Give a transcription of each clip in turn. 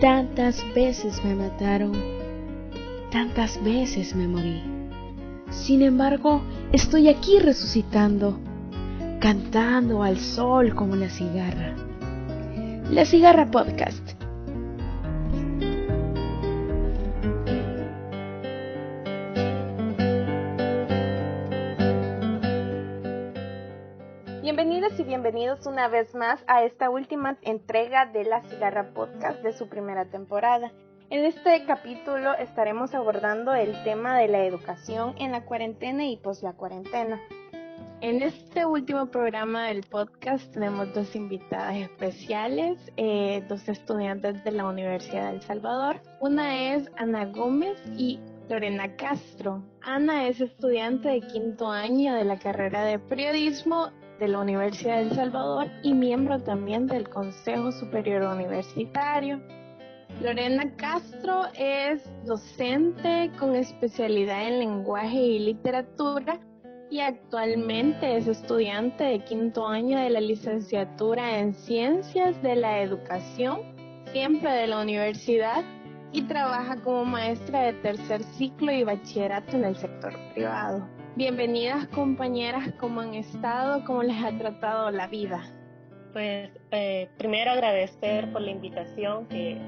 Tantas veces me mataron, tantas veces me morí. Sin embargo, estoy aquí resucitando, cantando al sol como la cigarra. La Cigarra Podcast. Bienvenidas y bienvenidos una vez más a esta última entrega de La Cigarra Podcast de su primera temporada. En este capítulo estaremos abordando el tema de la educación en la cuarentena y pos la cuarentena. En este último programa del podcast tenemos dos invitadas especiales, dos estudiantes de la Universidad de El Salvador. Una es Ana Gómez y Lorena Castro. Ana es estudiante de quinto año de la carrera de periodismo de la Universidad de El Salvador y miembro también del Consejo Superior Universitario. Lorena Castro es docente con especialidad en lenguaje y literatura y actualmente es estudiante de quinto año de la licenciatura en Ciencias de la Educación, siempre de la universidad, y trabaja como maestra de tercer ciclo y bachillerato en el sector privado. Bienvenidas, compañeras, ¿cómo han estado? ¿Cómo les ha tratado la vida? Pues primero agradecer por la invitación que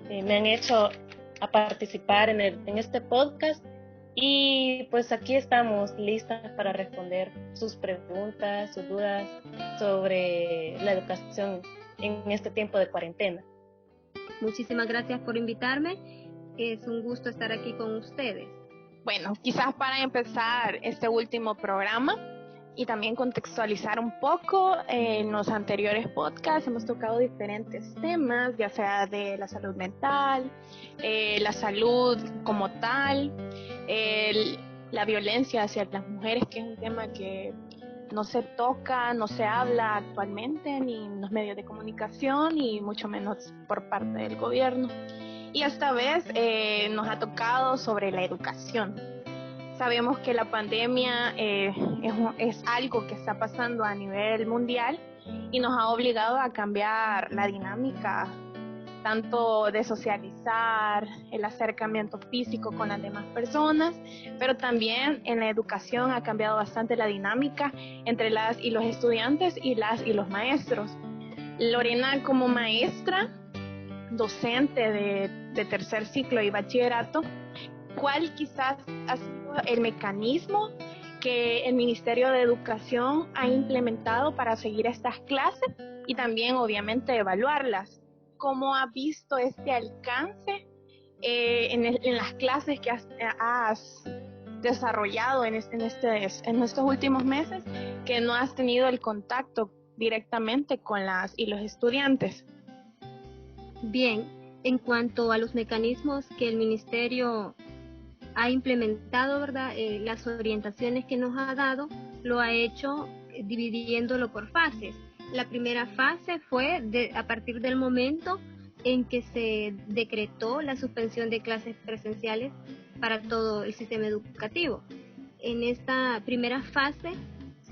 me han hecho a participar en este podcast, y pues aquí estamos listas para responder sus preguntas, sus dudas sobre la educación en este tiempo de cuarentena. Muchísimas gracias por invitarme, es un gusto estar aquí con ustedes. Bueno, quizás para empezar este último programa y también contextualizar un poco, en los anteriores podcasts hemos tocado diferentes temas, ya sea de la salud mental, la salud como tal, la violencia hacia las mujeres, que es un tema que no se toca, no se habla actualmente ni en los medios de comunicación y mucho menos por parte del gobierno. Y esta vez nos ha tocado sobre la educación. Sabemos que la pandemia es algo que está pasando a nivel mundial y nos ha obligado a cambiar la dinámica, tanto de socializar, el acercamiento físico con las demás personas, pero también en la educación ha cambiado bastante la dinámica entre las y los estudiantes y las y los maestros. Lorena, como maestra, docente de tercer ciclo y bachillerato, ¿cuál quizás ha sido el mecanismo que el Ministerio de Educación ha implementado para seguir estas clases y también obviamente evaluarlas? ¿Cómo ha visto este alcance en las clases que has desarrollado en estos últimos meses, que no has tenido el contacto directamente con las y los estudiantes? Bien, en cuanto a los mecanismos que el Ministerio ha implementado, ¿verdad? Las orientaciones que nos ha dado, lo ha hecho dividiéndolo por fases. La primera fase fue a partir del momento en que se decretó la suspensión de clases presenciales para todo el sistema educativo. En esta primera fase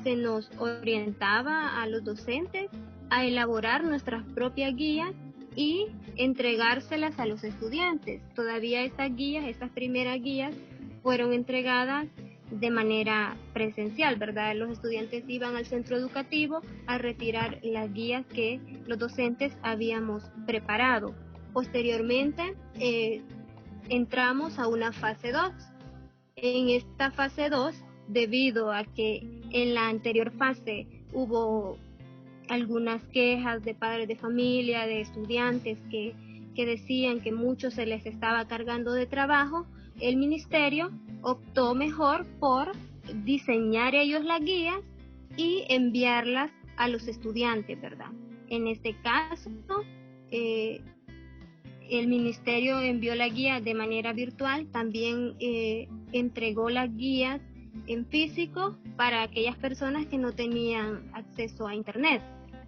se nos orientaba a los docentes a elaborar nuestras propias guías y entregárselas a los estudiantes. Todavía estas primeras guías fueron entregadas de manera presencial, ¿verdad? Los estudiantes iban al centro educativo a retirar las guías que los docentes habíamos preparado. Posteriormente, entramos a una fase 2. En esta fase 2, debido a que en la anterior fase hubo algunas quejas de padres de familia, de estudiantes que decían que mucho se les estaba cargando de trabajo, el ministerio optó mejor por diseñar ellos las guías y enviarlas a los estudiantes, ¿verdad? En este caso, el ministerio envió la guía de manera virtual, también entregó las guías en físico para aquellas personas que no tenían acceso a internet.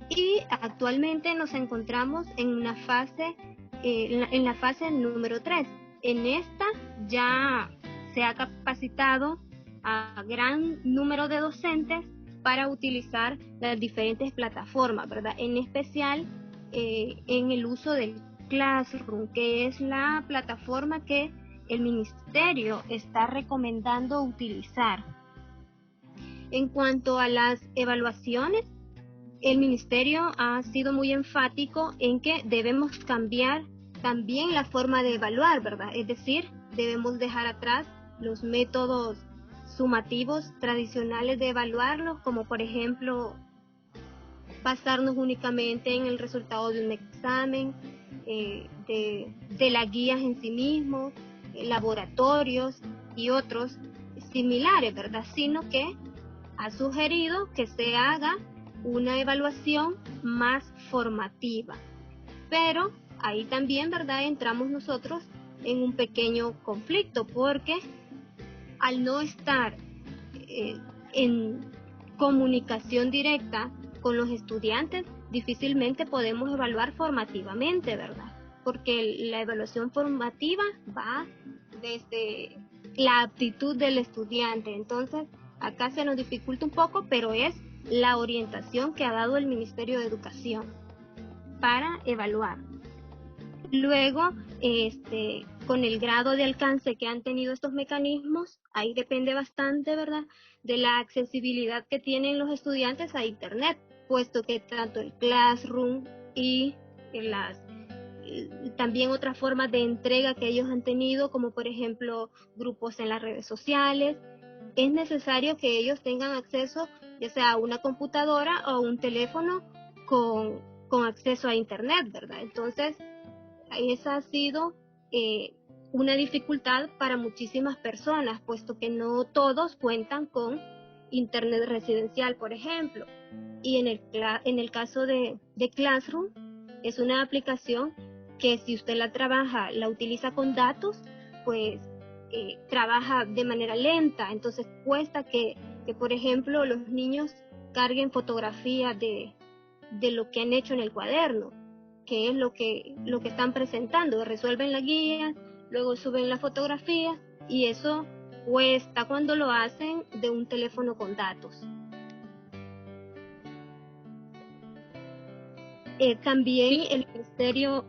Y actualmente nos encontramos en una fase, en la fase número 3. En esta ya se ha capacitado a gran número de docentes para utilizar las diferentes plataformas, ¿verdad? En especial en el uso del Classroom, que es la plataforma que el ministerio está recomendando utilizar. En cuanto a las evaluaciones, el ministerio ha sido muy enfático en que debemos cambiar también la forma de evaluar, ¿verdad? Es decir, debemos dejar atrás los métodos sumativos tradicionales de evaluarlos, como por ejemplo basarnos únicamente en el resultado de un examen, de las guías en sí mismos, laboratorios y otros similares, ¿verdad? Sino que ha sugerido que se haga una evaluación más formativa. Pero ahí también, ¿verdad?, entramos nosotros en un pequeño conflicto, porque al no estar en comunicación directa con los estudiantes, difícilmente podemos evaluar formativamente, ¿verdad? Porque la evaluación formativa va desde la aptitud del estudiante. Entonces, acá se nos dificulta un poco, pero es la orientación que ha dado el Ministerio de Educación para evaluar. Luego, con el grado de alcance que han tenido estos mecanismos, ahí depende bastante, ¿verdad?, de la accesibilidad que tienen los estudiantes a Internet, puesto que tanto el Classroom y también otras formas de entrega que ellos han tenido, como por ejemplo grupos en las redes sociales, es necesario que ellos tengan acceso ya sea a una computadora o un teléfono con acceso a Internet, ¿verdad? Entonces, esa ha sido una dificultad para muchísimas personas, puesto que no todos cuentan con Internet residencial, por ejemplo. Y en el caso de Classroom, es una aplicación que si usted la utiliza con datos, pues trabaja de manera lenta, entonces cuesta que por ejemplo los niños carguen fotografías de lo que han hecho en el cuaderno, que es lo que están presentando. Resuelven la guía, luego suben la fotografía, y eso cuesta cuando lo hacen de un teléfono con datos. También el ministerio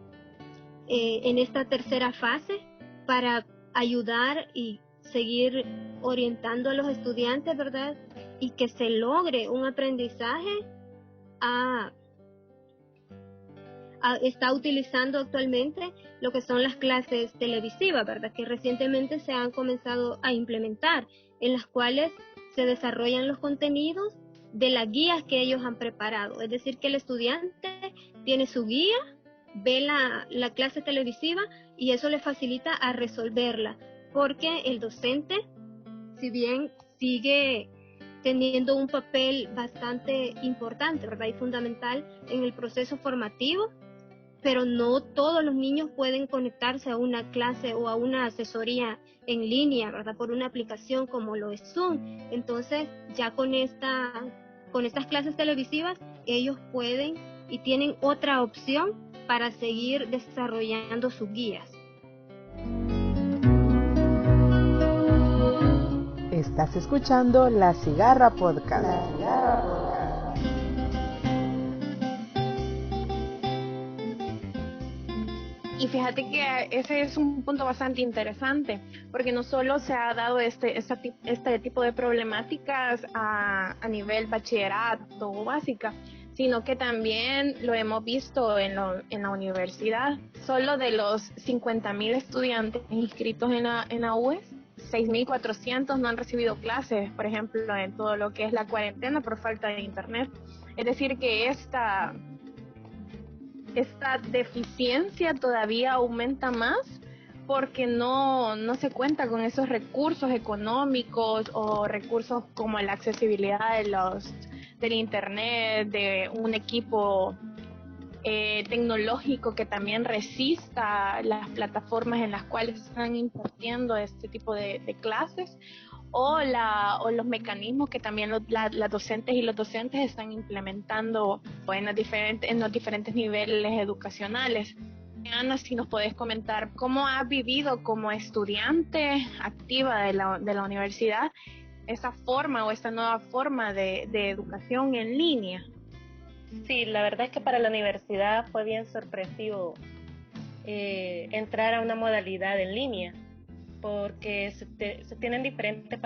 en esta tercera fase, para ayudar y seguir orientando a los estudiantes, ¿verdad?, y que se logre un aprendizaje, está utilizando actualmente lo que son las clases televisivas, ¿verdad?, que recientemente se han comenzado a implementar, en las cuales se desarrollan los contenidos de las guías que ellos han preparado. Es decir, que el estudiante tiene su guía, ve la clase televisiva y eso le facilita a resolverla, porque el docente, si bien sigue teniendo un papel bastante importante, ¿verdad?, y fundamental en el proceso formativo, pero no todos los niños pueden conectarse a una clase o a una asesoría en línea, ¿verdad?, por una aplicación como lo es Zoom. Entonces, ya con estas clases televisivas, ellos pueden y tienen otra opción para seguir desarrollando sus guías. Estás escuchando La Cigarra Podcast. Y fíjate que ese es un punto bastante interesante, porque no solo se ha dado este tipo de problemáticas a nivel bachillerato o básica, sino que también lo hemos visto en la universidad. Solo de los 50,000 estudiantes inscritos en la UES, 6,400 no han recibido clases, por ejemplo, en todo lo que es la cuarentena por falta de Internet. Es decir, que esta deficiencia todavía aumenta más porque no se cuenta con esos recursos económicos o recursos como la accesibilidad del Internet, de un equipo tecnológico que también resista las plataformas en las cuales se están impartiendo este tipo de clases, o los mecanismos que también las docentes y los docentes están implementando en los diferentes niveles educacionales. Ana, si nos podés comentar cómo has vivido como estudiante activa de la universidad esa forma o esta nueva forma de educación en línea. Sí, la verdad es que para la universidad fue bien sorpresivo entrar a una modalidad en línea, porque se tienen diferentes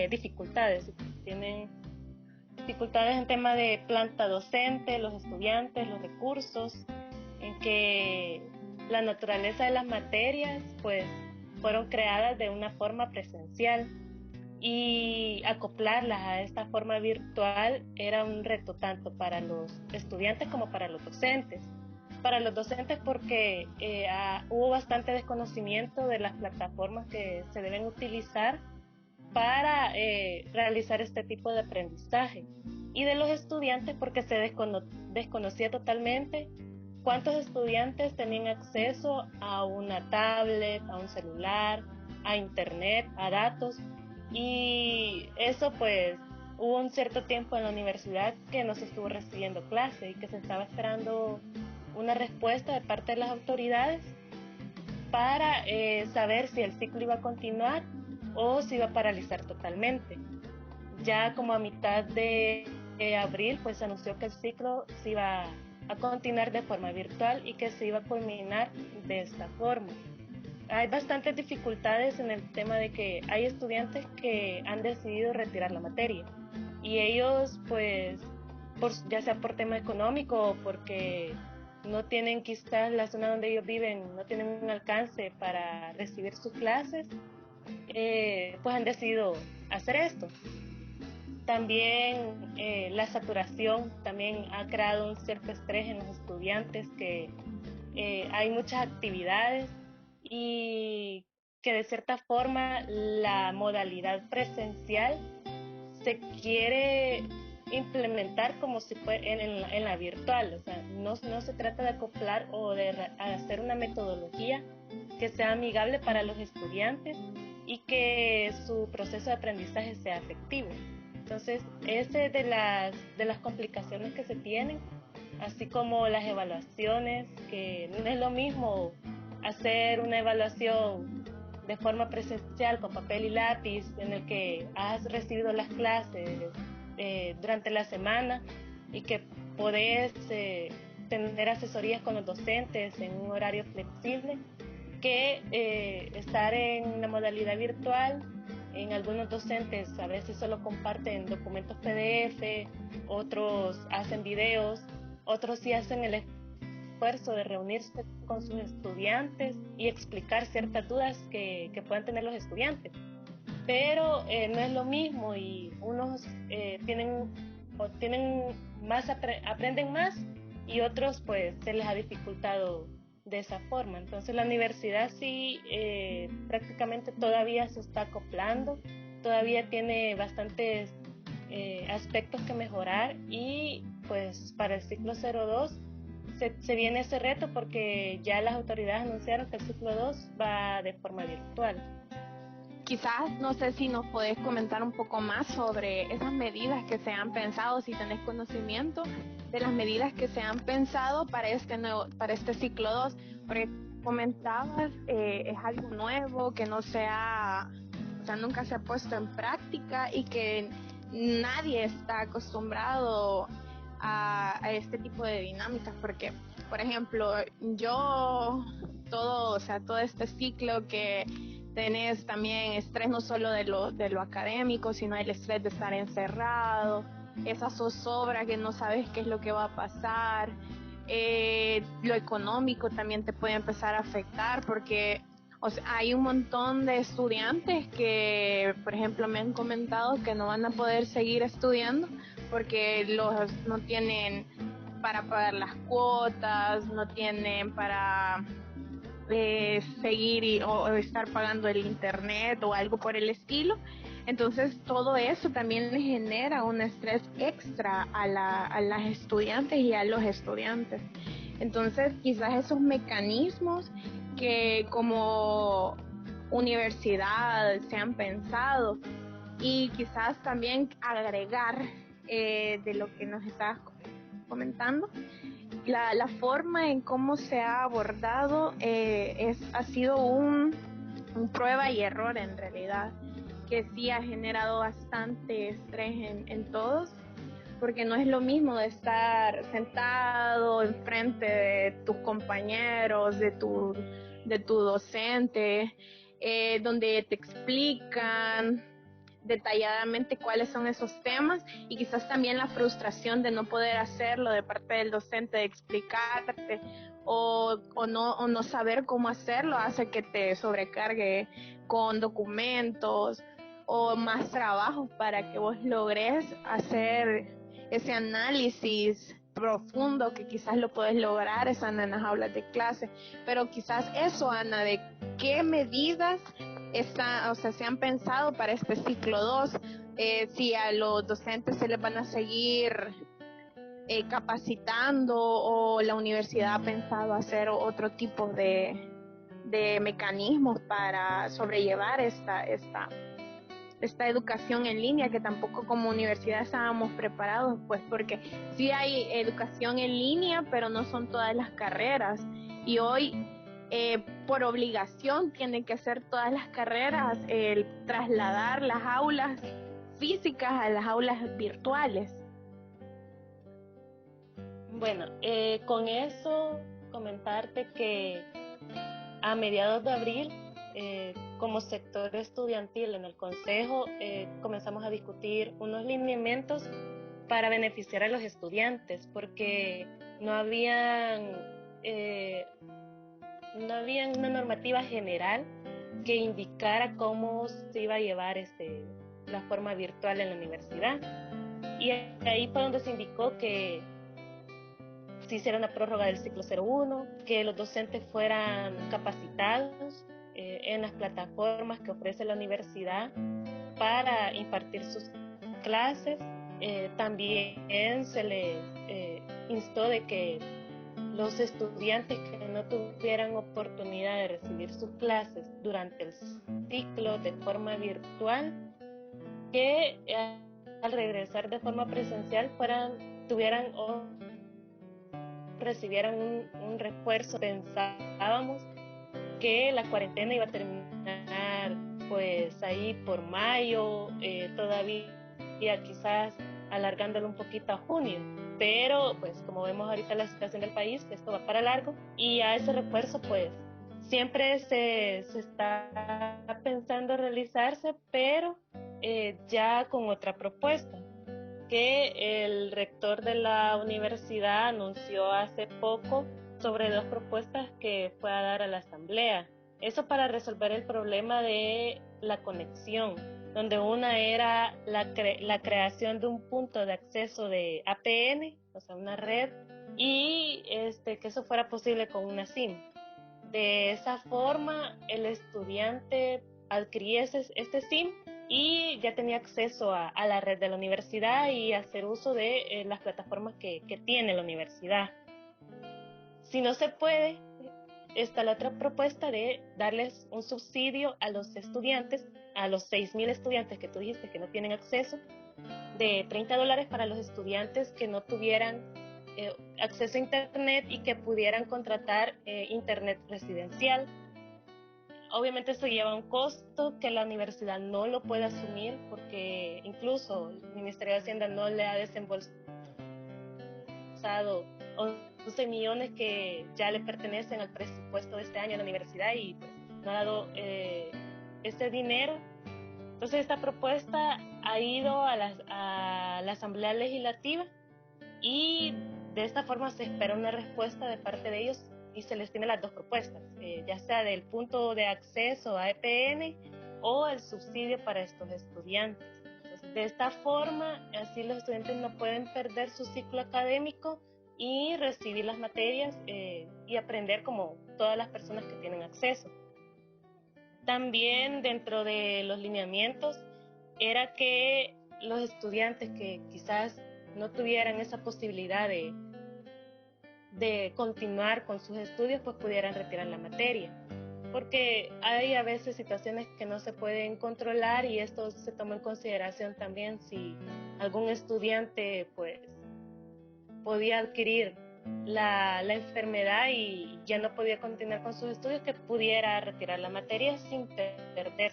dificultades. Tienen dificultades en tema de planta docente, los estudiantes, los recursos, en que la naturaleza de las materias pues fueron creadas de una forma presencial, y acoplarlas a esta forma virtual era un reto tanto para los estudiantes como para los docentes. Para los docentes porque hubo bastante desconocimiento de las plataformas que se deben utilizar para realizar este tipo de aprendizaje, y de los estudiantes porque se desconocía totalmente cuántos estudiantes tenían acceso a una tablet, a un celular, a internet, a datos, y eso pues hubo un cierto tiempo en la universidad que no se estuvo recibiendo clase y que se estaba esperando una respuesta de parte de las autoridades para saber si el ciclo iba a continuar o se iba a paralizar totalmente. Ya como a mitad de abril pues se anunció que el ciclo se iba a continuar de forma virtual y que se iba a culminar de esta forma. Hay bastantes dificultades en el tema de que hay estudiantes que han decidido retirar la materia, y ellos pues ya sea por tema económico o porque no tienen, quizás la zona donde ellos viven no tienen un alcance para recibir sus clases, pues han decidido hacer esto. También la saturación también ha creado un cierto estrés en los estudiantes, que hay muchas actividades y que de cierta forma la modalidad presencial se quiere implementar como si fuera en la virtual. O sea, no se trata de acoplar o de hacer una metodología que sea amigable para los estudiantes y que su proceso de aprendizaje sea efectivo. Entonces, ese de las complicaciones que se tienen, así como las evaluaciones, que no es lo mismo hacer una evaluación de forma presencial con papel y lápiz, en el que has recibido las clases durante la semana y que podés tener asesorías con los docentes en un horario flexible, que estar en la modalidad virtual. En algunos docentes a veces solo comparten documentos PDF, otros hacen videos, otros sí hacen el esfuerzo de reunirse con sus estudiantes y explicar ciertas dudas que puedan tener los estudiantes. Pero no es lo mismo, y unos aprenden más, y otros pues se les ha dificultado de esa forma. Entonces la universidad sí prácticamente todavía se está acoplando, todavía tiene bastantes aspectos que mejorar, y pues para el ciclo 02 se viene ese reto, porque ya las autoridades anunciaron que el ciclo 2 va de forma virtual. Quizás, no sé si nos podés comentar un poco más sobre esas medidas que se han pensado, si tenés conocimiento de las medidas que se han pensado para este ciclo 2, porque comentabas, es algo nuevo que nunca se ha puesto en práctica, y que nadie está acostumbrado a este tipo de dinámicas, porque, por ejemplo, todo este ciclo que tenés también estrés, no solo de lo académico, sino el estrés de estar encerrado, esa zozobra que no sabes qué es lo que va a pasar, lo económico también te puede empezar a afectar, porque hay un montón de estudiantes que, por ejemplo, me han comentado que no van a poder seguir estudiando porque no tienen para pagar las cuotas, no tienen para seguir o estar pagando el internet o algo por el estilo. Entonces todo eso también le genera un estrés extra a las estudiantes y a los estudiantes. Entonces quizás esos mecanismos que como universidad se han pensado, y quizás también agregar de lo que nos estabas comentando, la forma en cómo se ha abordado ha sido un prueba y error, en realidad, que sí ha generado bastante estrés en todos, porque no es lo mismo de estar sentado enfrente docente, de tus compañeros, de tu docente, donde te explican detalladamente cuáles son esos temas, y quizás también la frustración de no poder hacerlo de parte del docente, de explicarte o no saber cómo hacerlo, hace que te sobrecargue con documentos o más trabajo para que vos logres hacer ese análisis profundo que quizás lo puedes lograr estando en las aulas de clase. Pero quizás eso, Ana, de qué medidas se han pensado para este ciclo 2, si a los docentes se les van a seguir capacitando, o la universidad ha pensado hacer otro tipo de mecanismos para sobrellevar esta educación en línea, que tampoco como universidad estábamos preparados, pues porque sí hay educación en línea, pero no son todas las carreras, y hoy por obligación tienen que hacer todas las carreras, el trasladar las aulas físicas a las aulas virtuales. Bueno, con eso comentarte que a mediados de abril, como sector estudiantil en el Consejo, comenzamos a discutir unos lineamientos para beneficiar a los estudiantes, porque no había una normativa general que indicara cómo se iba a llevar la forma virtual en la universidad. Y ahí fue donde se indicó que se hiciera una prórroga del ciclo 01, que los docentes fueran capacitados en las plataformas que ofrece la universidad para impartir sus clases. También se les instó de que los estudiantes que no tuvieran oportunidad de recibir sus clases durante el ciclo de forma virtual, que al regresar de forma presencial recibieran un refuerzo. Pensábamos que la cuarentena iba a terminar pues ahí por mayo, todavía quizás alargándolo un poquito a junio, pero pues como vemos ahorita la situación del país, esto va para largo, y a ese refuerzo pues siempre se está pensando realizarse, pero ya con otra propuesta que el rector de la universidad anunció hace poco sobre 2 propuestas que fue a dar a la asamblea. Eso para resolver el problema de la conexión, donde una era la creación de un punto de acceso de APN, o sea, una red, y que eso fuera posible con una SIM. De esa forma, el estudiante adquiría este SIM y ya tenía acceso a la red de la universidad y hacer uso de las plataformas que tiene la universidad. Si no se puede, está la otra propuesta de darles un subsidio a los estudiantes, a los 6,000 estudiantes que tú dijiste que no tienen acceso, de $30 para los estudiantes que no tuvieran acceso a internet y que pudieran contratar internet residencial. Obviamente esto lleva un costo que la universidad no lo puede asumir, porque incluso el Ministerio de Hacienda no le ha desembolsado 11 millones que ya le pertenecen al presupuesto de este año a la universidad, y pues no ha dado ese dinero. Entonces esta propuesta ha ido a la Asamblea Legislativa, y de esta forma se espera una respuesta de parte de ellos, y se les tiene las 2 propuestas, ya sea del punto de acceso a EPN o el subsidio para estos estudiantes. Entonces, de esta forma, así los estudiantes no pueden perder su ciclo académico y recibir las materias y aprender como todas las personas que tienen acceso. También dentro de los lineamientos era que los estudiantes que quizás no tuvieran esa posibilidad de continuar con sus estudios, pues pudieran retirar la materia, porque hay a veces situaciones que no se pueden controlar, y esto se toma en consideración también si algún estudiante pues podía adquirir la enfermedad y ya no podía continuar con sus estudios, que pudiera retirar la materia sin perder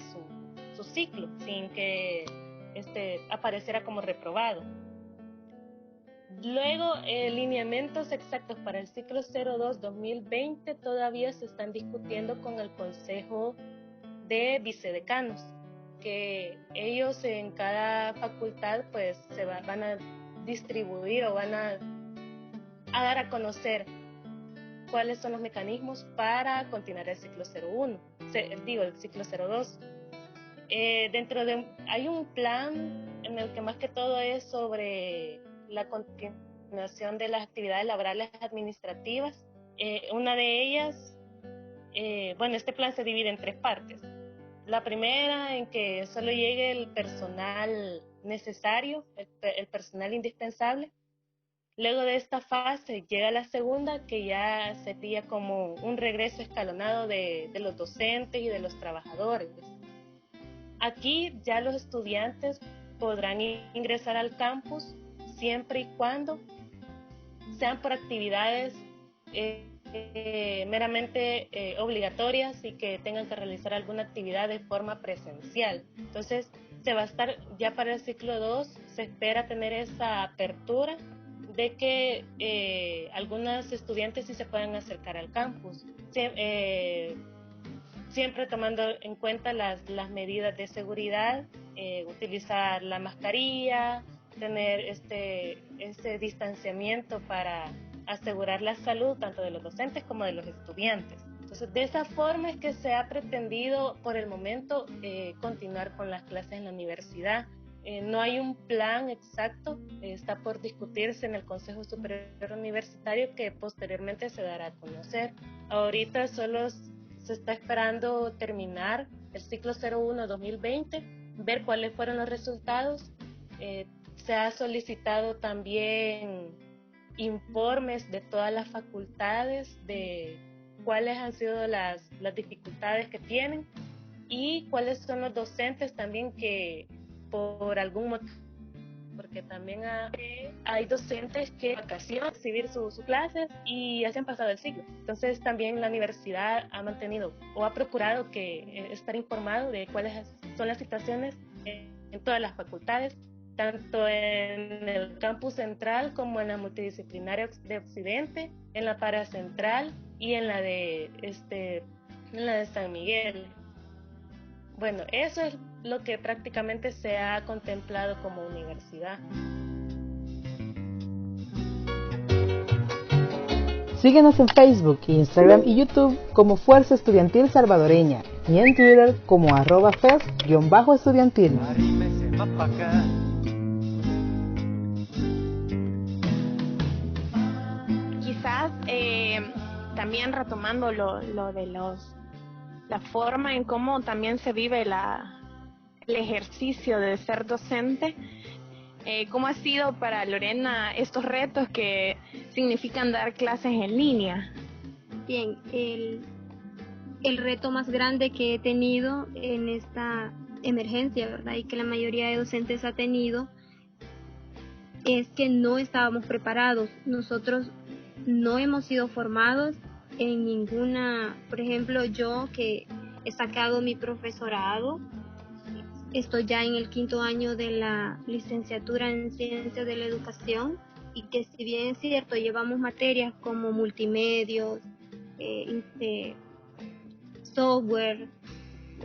su ciclo, sin que apareciera como reprobado. Luego, lineamientos exactos para el ciclo 02-2020 todavía se están discutiendo con el Consejo de Vicedecanos, que ellos en cada facultad pues van a distribuir o van a dar a conocer cuáles son los mecanismos para continuar el ciclo 01, el ciclo 02. Hay un plan en el que más que todo es sobre la continuación de las actividades laborales administrativas. Una de ellas, este plan se divide en 3 partes. La primera, en que solo llegue el personal necesario, el personal indispensable. Luego de esta fase llega la segunda, que ya sería como un regreso escalonado de los docentes y de los trabajadores. Aquí ya los estudiantes podrán ingresar al campus siempre y cuando sean por actividades meramente obligatorias y que tengan que realizar alguna actividad de forma presencial. Entonces, se va a estar ya para el ciclo 2, se espera tener esa apertura de que algunos estudiantes sí se puedan acercar al campus, siempre tomando en cuenta las medidas de seguridad, utilizar la mascarilla, tener este distanciamiento para asegurar la salud tanto de los docentes como de los estudiantes. Entonces, de esa forma es que se ha pretendido por el momento continuar con las clases en la universidad. No hay un plan exacto, está por discutirse en el Consejo Superior Universitario, que posteriormente se dará a conocer. Ahorita solo se está esperando terminar el ciclo 01-2020, ver cuáles fueron los resultados. Se ha solicitado también informes de todas las facultades de cuáles han sido las dificultades que tienen y cuáles son los docentes también que por algún motivo, porque también hay docentes que vacacionan recibir sus clases y ya se han pasado el ciclo. Entonces también la universidad ha mantenido o ha procurado estar informado de cuáles son las situaciones en todas las facultades, tanto en el campus central como en la multidisciplinaria de Occidente, en la paracentral y en la de San Miguel. Bueno, eso es lo que prácticamente se ha contemplado como universidad. Síguenos en Facebook, Instagram y YouTube como Fuerza Estudiantil Salvadoreña y en Twitter como @FES_estudiantil. Quizás también retomando lo de la forma en cómo también se vive el ejercicio de ser docente. ¿Cómo ha sido para Lorena estos retos que significan dar clases en línea? Bien, el reto más grande que he tenido en esta emergencia, ¿verdad? Y que la mayoría de docentes ha tenido, es que no estábamos preparados. Nosotros no hemos sido formados en ninguna, por ejemplo, yo que he sacado mi profesorado, estoy ya en el 5º año de la licenciatura en Ciencias de la Educación, y que si bien es cierto, llevamos materias como multimedios, software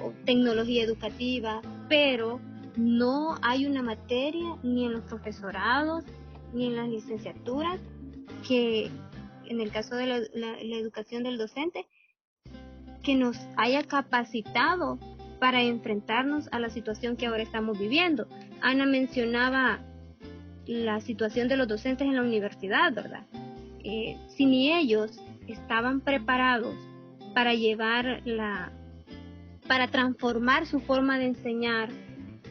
o tecnología educativa, pero no hay una materia ni en los profesorados ni en las licenciaturas que, en el caso de la educación del docente, que nos haya capacitado para enfrentarnos a la situación que ahora estamos viviendo. Ana mencionaba la situación de los docentes en la universidad, ¿verdad? Si ni ellos estaban preparados para para transformar su forma de enseñar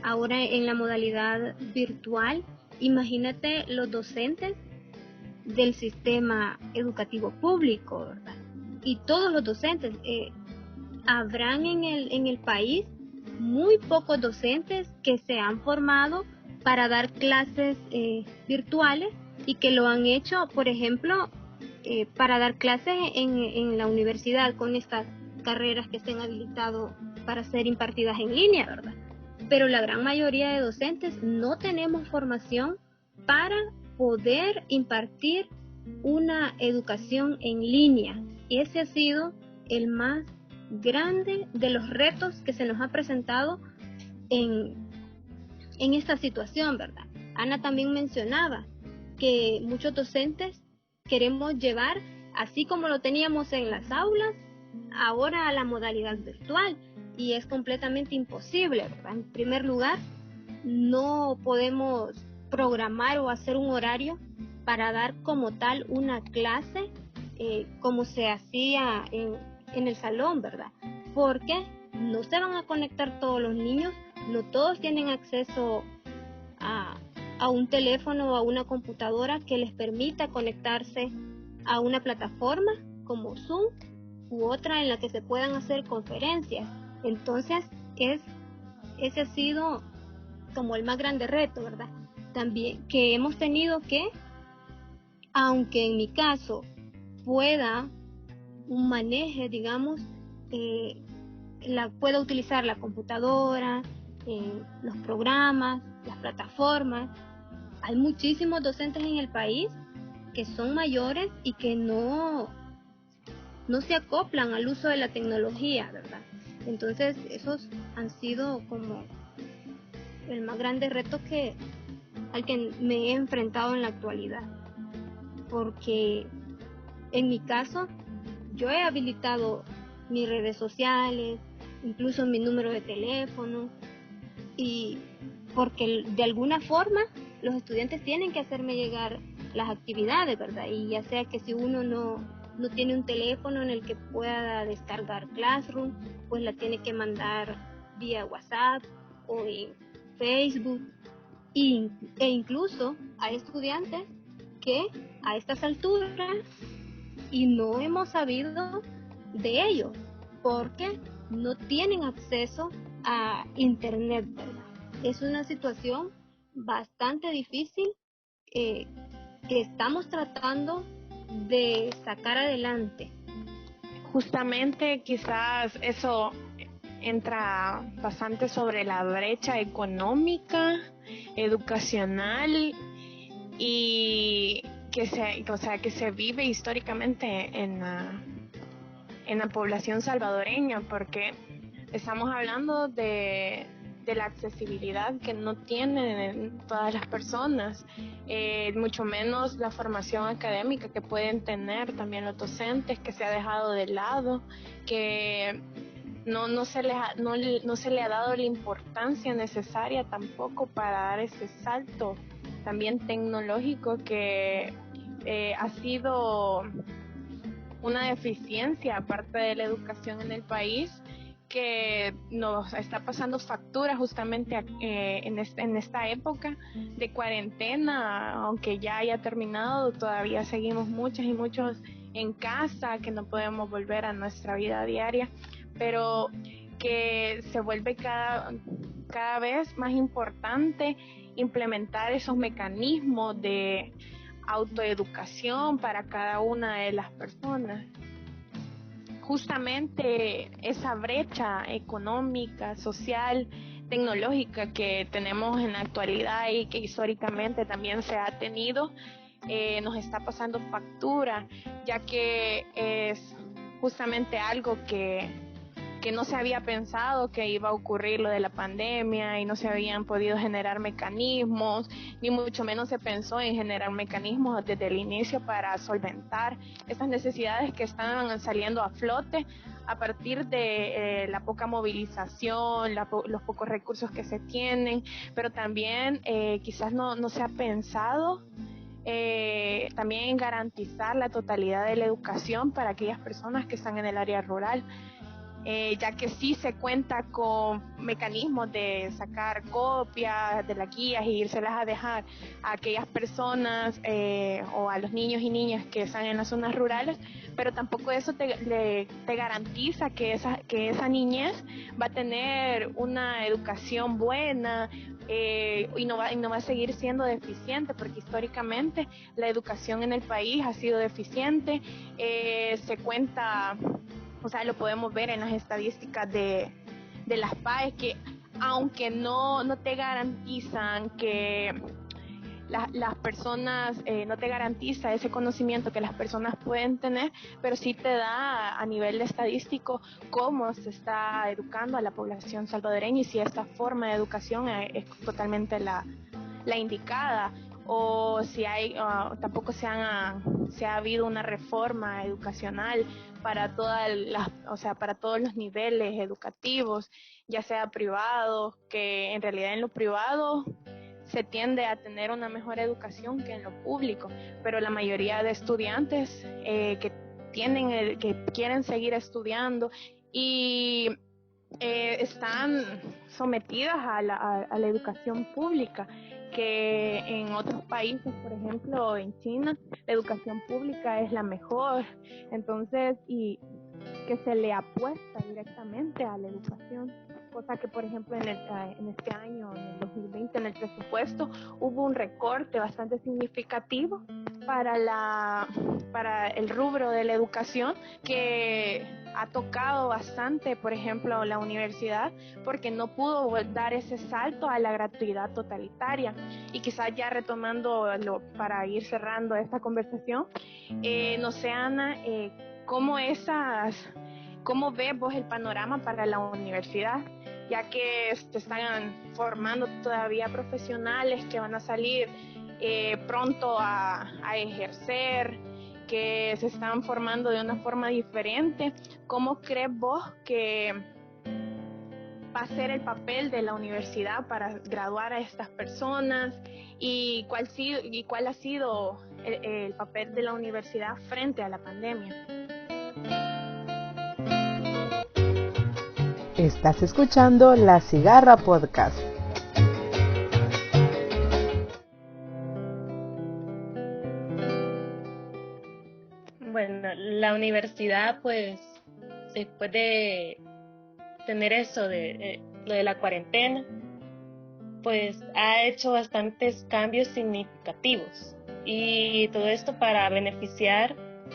ahora en la modalidad virtual, imagínate los docentes del sistema educativo público, ¿verdad? Y todos los docentes, habrán en el país muy pocos docentes que se han formado para dar clases virtuales y que lo han hecho, por ejemplo, para dar clases en la universidad con estas carreras que se han habilitado para ser impartidas en línea, ¿verdad? Pero la gran mayoría de docentes no tenemos formación para poder impartir una educación en línea. Y ese ha sido el más grande de los retos que se nos ha presentado en esta situación, ¿verdad? Ana también mencionaba que muchos docentes queremos llevar, así como lo teníamos en las aulas, ahora a la modalidad virtual, y es completamente imposible, ¿verdad? En primer lugar, no podemos programar o hacer un horario para dar como tal una clase como se hacía en el salón, ¿verdad? Porque no se van a conectar todos los niños, no todos tienen acceso a un teléfono o a una computadora que les permita conectarse a una plataforma como Zoom u otra en la que se puedan hacer conferencias. Entonces, ese ha sido como el más grande reto, ¿verdad? También que hemos tenido que, aunque en mi caso pueda un maneje, digamos, pueda utilizar la computadora, los programas, las plataformas. Hay muchísimos docentes en el país que son mayores y que no se acoplan al uso de la tecnología, ¿verdad? Entonces, esos han sido como el más grande reto al que me he enfrentado en la actualidad. Porque en mi caso, yo he habilitado mis redes sociales, incluso mi número de teléfono, y porque de alguna forma los estudiantes tienen que hacerme llegar las actividades, ¿verdad? Y ya sea que si uno no tiene un teléfono en el que pueda descargar Classroom, pues la tiene que mandar vía WhatsApp o en Facebook, e incluso hay estudiantes que a estas alturas y no hemos sabido de ellos porque no tienen acceso a internet, ¿verdad? Es una situación bastante difícil que estamos tratando de sacar adelante. Justamente quizás eso entra bastante sobre la brecha económica, educacional y que se vive históricamente en la población salvadoreña, porque estamos hablando de la accesibilidad que no tienen todas las personas, mucho menos la formación académica que pueden tener también los docentes, que se ha dejado de lado, que no se le ha dado la importancia necesaria tampoco para dar ese salto también tecnológico que ha sido una deficiencia aparte de la educación en el país, que nos está pasando factura justamente en esta época de cuarentena. Aunque ya haya terminado, todavía seguimos muchas y muchos en casa, que no podemos volver a nuestra vida diaria, pero que se vuelve cada vez más importante implementar esos mecanismos de autoeducación para cada una de las personas. Justamente esa brecha económica, social, tecnológica que tenemos en la actualidad y que históricamente también se ha tenido, nos está pasando factura, ya que es justamente algo que no se había pensado que iba a ocurrir lo de la pandemia y no se habían podido generar mecanismos, ni mucho menos se pensó en generar mecanismos desde el inicio para solventar estas necesidades que estaban saliendo a flote a partir de la poca movilización, los pocos recursos que se tienen, pero también quizás no se ha pensado también en garantizar la totalidad de la educación para aquellas personas que están en el área rural. Ya que sí se cuenta con mecanismos de sacar copias de las guías y irselas a dejar a aquellas personas o a los niños y niñas que están en las zonas rurales, pero tampoco eso te garantiza que esa niñez va a tener una educación buena y no va a seguir siendo deficiente, porque históricamente la educación en el país ha sido deficiente. Se cuenta, o sea, lo podemos ver en las estadísticas de las PAES, que aunque no te garantizan que las personas, no te garantiza ese conocimiento que las personas pueden tener, pero sí te da a nivel estadístico cómo se está educando a la población salvadoreña y si esta forma de educación es totalmente la indicada, o si hay tampoco se ha habido una reforma educacional para para todos los niveles educativos, ya sea privados, que en realidad en lo privado se tiende a tener una mejor educación que en lo público, pero la mayoría de estudiantes que quieren seguir estudiando y están sometidas a la educación pública, que en otros países, por ejemplo en China, la educación pública es la mejor, entonces, y que se le apuesta directamente a la educación, cosa que por ejemplo en este año, en el 2020, en el presupuesto hubo un recorte bastante significativo para el rubro de la educación, que ha tocado bastante, por ejemplo, la universidad, porque no pudo dar ese salto a la gratuidad totalitaria. Y quizás ya retomando para ir cerrando esta conversación, no sé, Ana, ¿cómo ves vos el panorama para la universidad? Ya que se están formando todavía profesionales que van a salir pronto a ejercer, que se están formando de una forma diferente. ¿Cómo crees vos que va a ser el papel de la universidad para graduar a estas personas? ¿Y cuál ha sido el papel de la universidad frente a la pandemia? Estás escuchando La Cigarra Podcast. Bueno, la universidad, pues, después de tener eso de lo de la cuarentena, pues ha hecho bastantes cambios significativos, y todo esto para beneficiar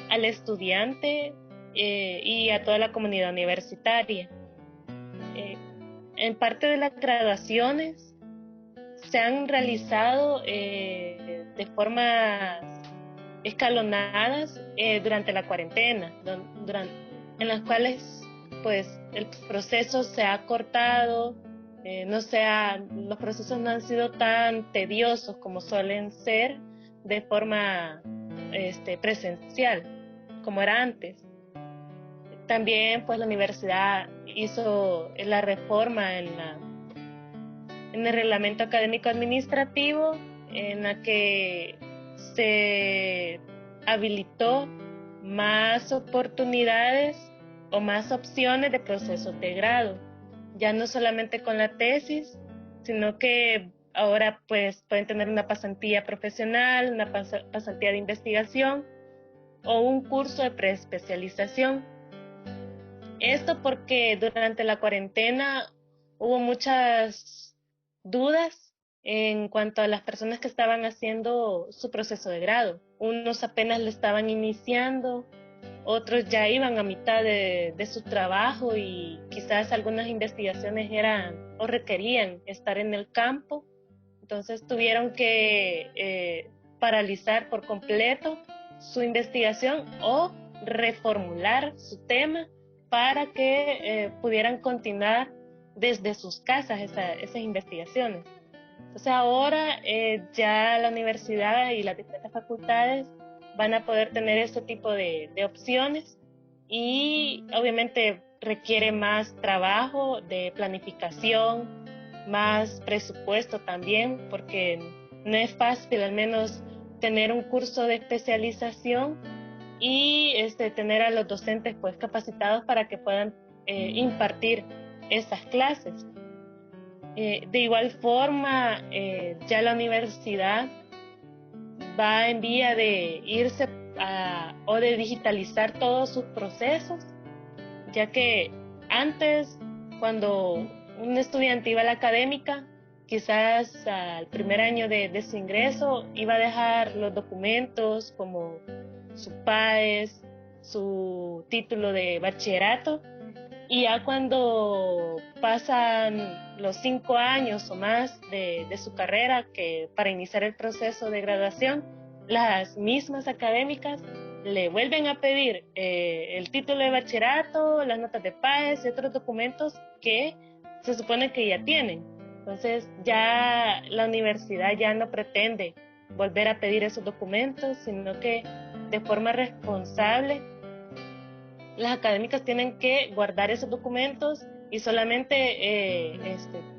al estudiante y a toda la comunidad universitaria. En parte de las graduaciones se han realizado de formas escalonadas durante la cuarentena, en las cuales pues el proceso se ha cortado, los procesos no han sido tan tediosos como suelen ser de forma presencial, como era antes. También pues la universidad hizo la reforma en el reglamento académico administrativo, en la que se habilitó más oportunidades o más opciones de procesos de grado, ya no solamente con la tesis, sino que ahora pues pueden tener una pasantía profesional, una pasantía de investigación o un curso de preespecialización. Esto porque durante la cuarentena hubo muchas dudas en cuanto a las personas que estaban haciendo su proceso de grado. Unos apenas lo estaban iniciando, otros ya iban a mitad de su trabajo y quizás algunas investigaciones eran o requerían estar en el campo. Entonces tuvieron que paralizar por completo su investigación o reformular su tema para que pudieran continuar desde sus casas esas investigaciones. Entonces ahora ya la universidad y las diferentes facultades van a poder tener este tipo de opciones, y obviamente requiere más trabajo de planificación, más presupuesto también, porque no es fácil al menos tener un curso de especialización y tener a los docentes pues capacitados para que puedan impartir estas clases. De igual forma, ya la universidad va en vía de irse o de digitalizar todos sus procesos, ya que antes, cuando un estudiante iba a la académica, quizás al primer año de su ingreso iba a dejar los documentos como su PAES, su título de bachillerato, y ya cuando pasan los 5 años o más de su carrera, que para iniciar el proceso de graduación, las mismas académicas le vuelven a pedir el título de bachillerato, las notas de PAES y otros documentos que se supone que ya tienen. Entonces ya la universidad ya no pretende volver a pedir esos documentos, sino que de forma responsable las académicas tienen que guardar esos documentos y solamente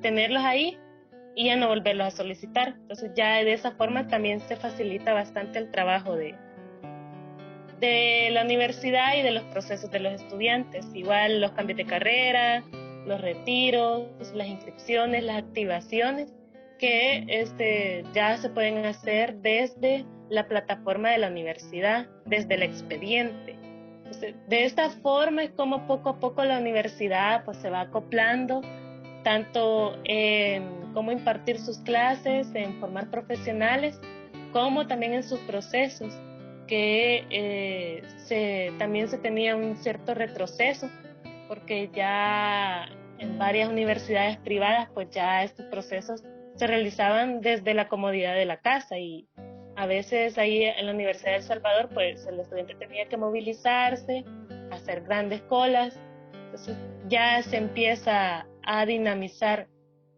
tenerlos ahí y ya no volverlos a solicitar. Entonces ya de esa forma también se facilita bastante el trabajo de la universidad y de los procesos de los estudiantes. Igual los cambios de carrera, los retiros, las inscripciones, las activaciones, que ya se pueden hacer desde la plataforma de la universidad, desde el expediente. Entonces, de esta forma es como poco a poco la universidad pues se va acoplando tanto en cómo impartir sus clases, en formar profesionales, como también en sus procesos, que también se tenía un cierto retroceso, porque ya en varias universidades privadas pues ya estos procesos se realizaban desde la comodidad de la casa, y a veces ahí en la Universidad de El Salvador pues el estudiante tenía que movilizarse, hacer grandes colas. Entonces ya se empieza a dinamizar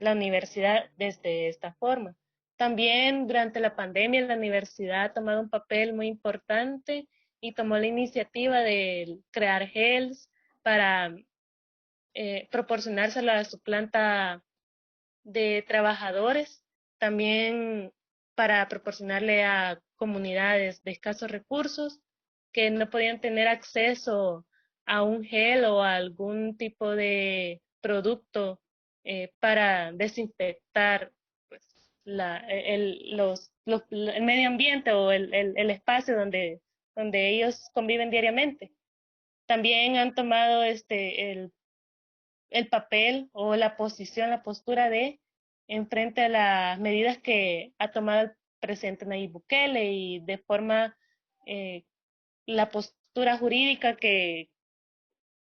la universidad desde esta forma. También durante la pandemia la universidad ha tomado un papel muy importante y tomó la iniciativa de crear GELs para proporcionárselo a su planta de trabajadores, también para proporcionarle a comunidades de escasos recursos que no podían tener acceso a un gel o a algún tipo de producto para desinfectar pues, el medio ambiente o el espacio donde ellos conviven diariamente. También han tomado el papel o la postura de enfrente a las medidas que ha tomado el presidente Nayib Bukele, y de forma la postura jurídica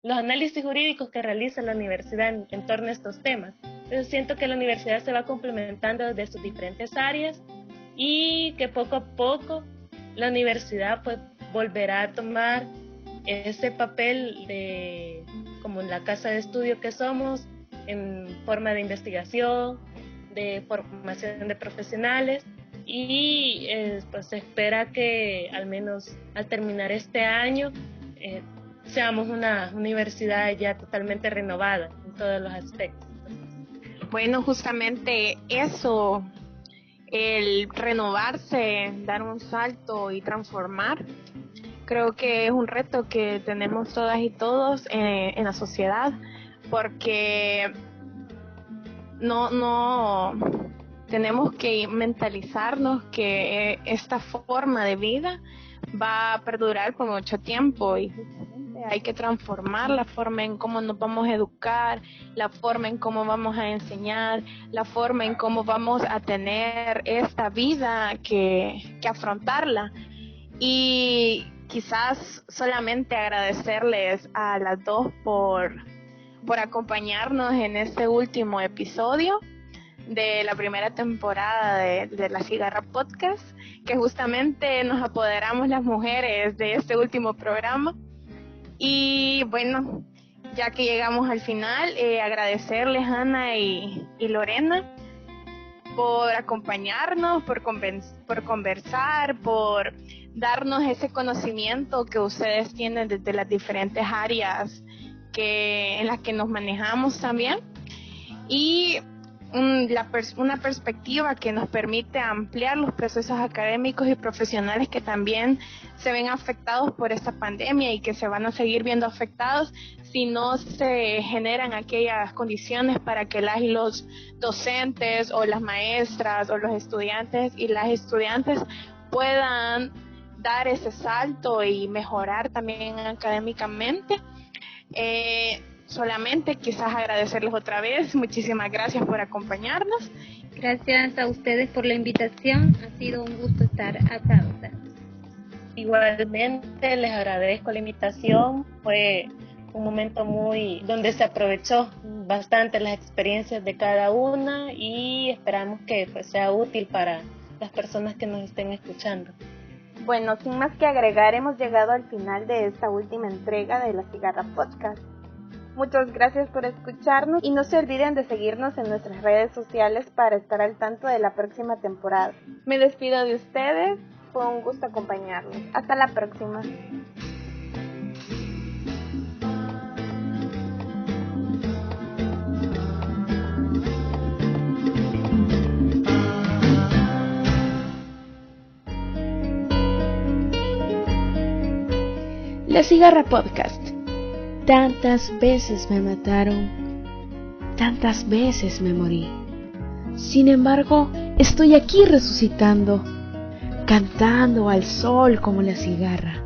los análisis jurídicos que realiza la universidad en torno a estos temas. Entonces siento que la universidad se va complementando desde sus diferentes áreas y que poco a poco la universidad pues volverá a tomar ese papel de como en la casa de estudio que somos, en forma de investigación, de formación de profesionales, y pues se espera que al menos al terminar este año seamos una universidad ya totalmente renovada en todos los aspectos. Bueno, justamente eso, el renovarse, dar un salto y transformar, creo que es un reto que tenemos todas y todos en la sociedad, porque no tenemos que mentalizarnos que esta forma de vida va a perdurar por mucho tiempo, y hay que transformar la forma en cómo nos vamos a educar, la forma en cómo vamos a enseñar, la forma en cómo vamos a tener esta vida que afrontarla. Y quizás solamente agradecerles a las dos por acompañarnos en este último episodio de la primera temporada de La Cigarra Podcast, que justamente nos apoderamos las mujeres de este último programa. Y bueno, ya que llegamos al final, agradecerles Ana y Lorena por acompañarnos, por conversar, por darnos ese conocimiento que ustedes tienen desde las diferentes áreas en las que nos manejamos también, y una perspectiva que nos permite ampliar los procesos académicos y profesionales que también se ven afectados por esta pandemia y que se van a seguir viendo afectados si no se generan aquellas condiciones para que las y los docentes o las maestras o los estudiantes y las estudiantes puedan dar ese salto y mejorar también académicamente. Solamente quizás agradecerles otra vez. Muchísimas gracias por acompañarnos. Gracias a ustedes por la invitación. Ha sido un gusto estar acá. Igualmente les agradezco la invitación. Fue un momento donde se aprovechó bastante las experiencias de cada una y esperamos que pues sea útil para las personas que nos estén escuchando. Bueno, sin más que agregar, hemos llegado al final de esta última entrega de La Cigarra Podcast. Muchas gracias por escucharnos y no se olviden de seguirnos en nuestras redes sociales para estar al tanto de la próxima temporada. Me despido de ustedes, fue un gusto acompañarlos. Hasta la próxima. La Cigarra Podcast. Tantas veces me mataron, tantas veces me morí. Sin embargo, estoy aquí resucitando, cantando al sol como la cigarra.